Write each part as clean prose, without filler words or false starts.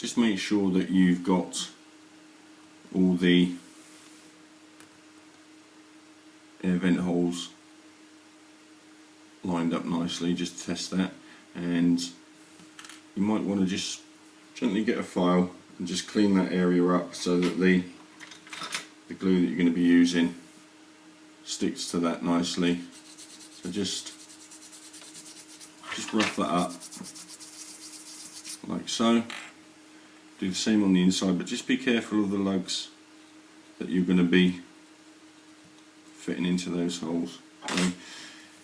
just make sure that you've got all the air vent holes lined up nicely, just to test that. And you might want to just gently get a file and just clean that area up so that the glue that you're going to be using sticks to that nicely. So just rough that up like so. Do the same on the inside, but just be careful of the lugs that you're going to be fitting into those holes. So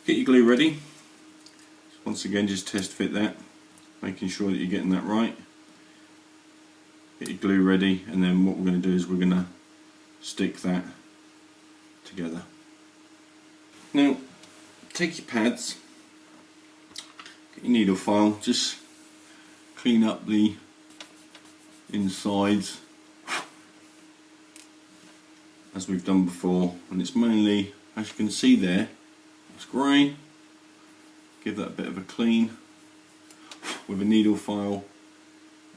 get your glue ready. Once again, just test fit that, making sure that you're getting that right. Get your glue ready, and then what we're going to do is we're going to stick that together. Now, take your pads, get your needle file, just clean up the insides as we've done before, and it's mainly, as you can see there, it's grey. Give that a bit of a clean with a needle file,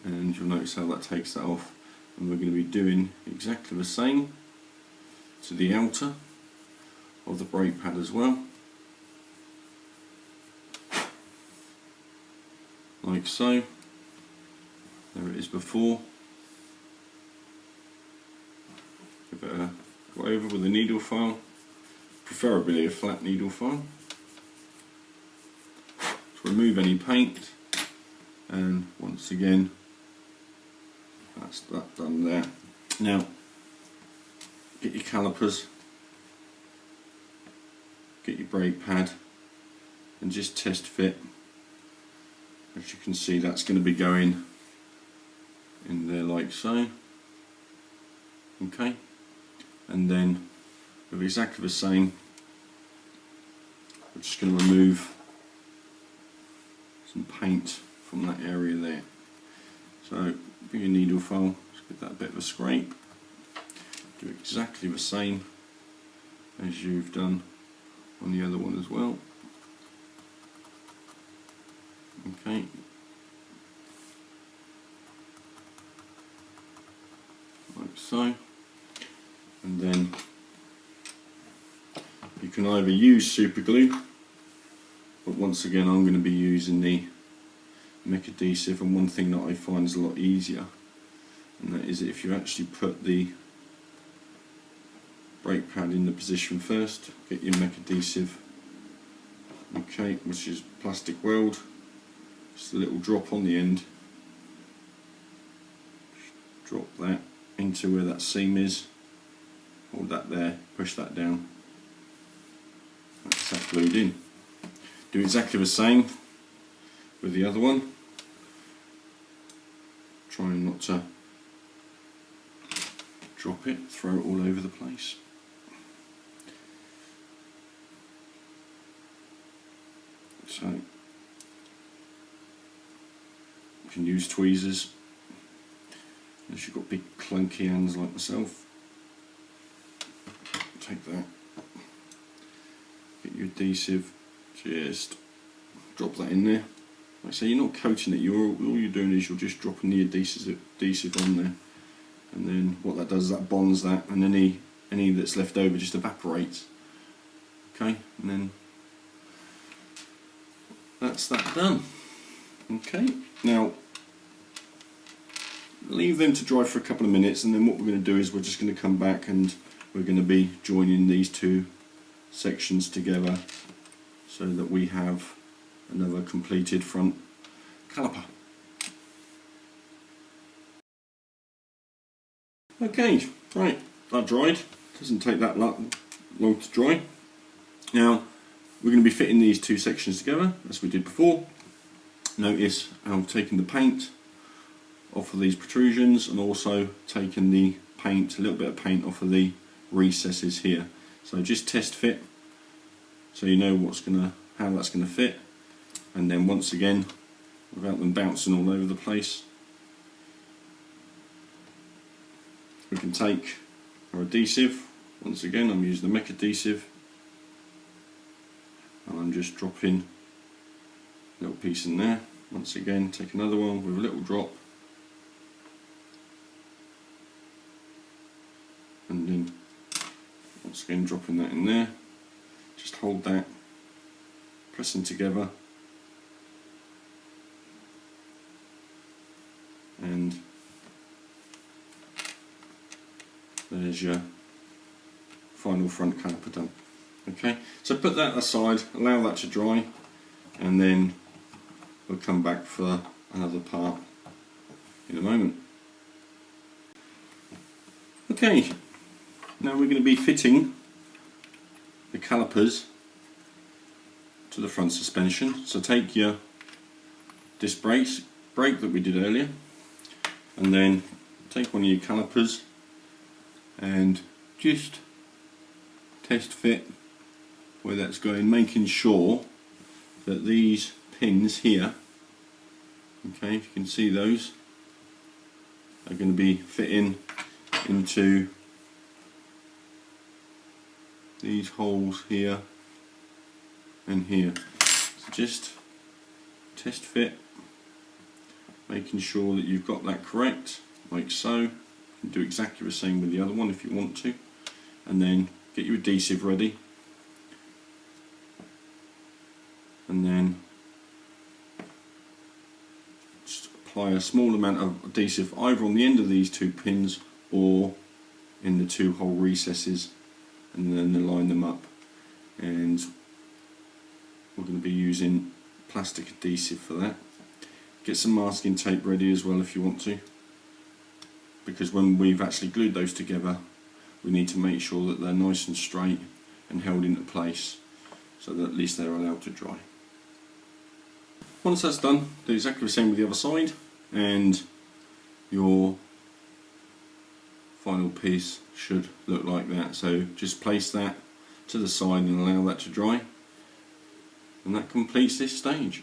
and you'll notice how that takes that off. And we're going to be doing exactly the same to the outer of the brake pad as well, like so. There it is before. Give it a go over with a needle file, preferably a flat needle file, to remove any paint. And once again, that's that done there. Now, get your calipers, get your brake pad, and just test fit. As you can see, that's going to be going in there like so. Okay, and then with exactly the same, we're just going to remove some paint from that area there. So with your needle file, just give that a bit of a scrape. Do exactly the same as you've done on the other one as well. Okay. Like so. And then you can either use super glue, but once again I'm going to be using the Mech adhesive. And one thing that I find is a lot easier, and that is if you actually put the brake pad in the position first, get your Mech adhesive, okay, which is plastic weld, just a little drop on the end, drop that into where that seam is, hold that there, push that down, that's that glued in. Do exactly the same with the other one, trying not to drop it, throw it all over the place. So you can use tweezers unless you've got big clunky hands like myself. Take that, get your adhesive, just drop that in there. Like I say, you're not coating it, all you're doing is you're just dropping the adhesive on there, and then what that does is that bonds that, and any that's left over just evaporates. Okay, and then that's that done. Okay, now leave them to dry for a couple of minutes, and then what we're going to do is we're just going to come back and we're going to be joining these two sections together so that we have another completed front caliper. Okay, right, that dried. Doesn't take that long to dry. Now we're going to be fitting these two sections together as we did before. Notice I've taken the paint off of these protrusions and also taken the paint, a little bit of paint off of the recesses here. So just test fit so you know how that's going to fit, and then once again, without them bouncing all over the place, we can take our adhesive. Once again, I'm using the Mech adhesive, and I'm just dropping a little piece in there. Once again, take another one with a little drop, Once again, dropping that in there. Just hold that, pressing together, and there's your final front caliper done. Okay, so put that aside, allow that to dry, and then we'll come back for another part in a moment. Okay, now we're going to be fitting the calipers to the front suspension. So take your disc brake that we did earlier, and then take one of your calipers and just test fit where that's going, making sure that these pins here, okay, if you can see those, are going to be fitting into these holes here and here. So just test fit, making sure that you've got that correct, like so. You can do exactly the same with the other one if you want to, and then get your adhesive ready, and then just apply a small amount of adhesive either on the end of these two pins or in the two hole recesses, and then align them up. And we're going to be using plastic adhesive for that. Get some masking tape ready as well if you want to, because when we've actually glued those together we need to make sure that they're nice and straight and held into place, so that at least they're allowed to dry. Once that's done, do exactly the same with the other side, and your final piece should look like that. So just place that to the side and allow that to dry, and that completes this stage.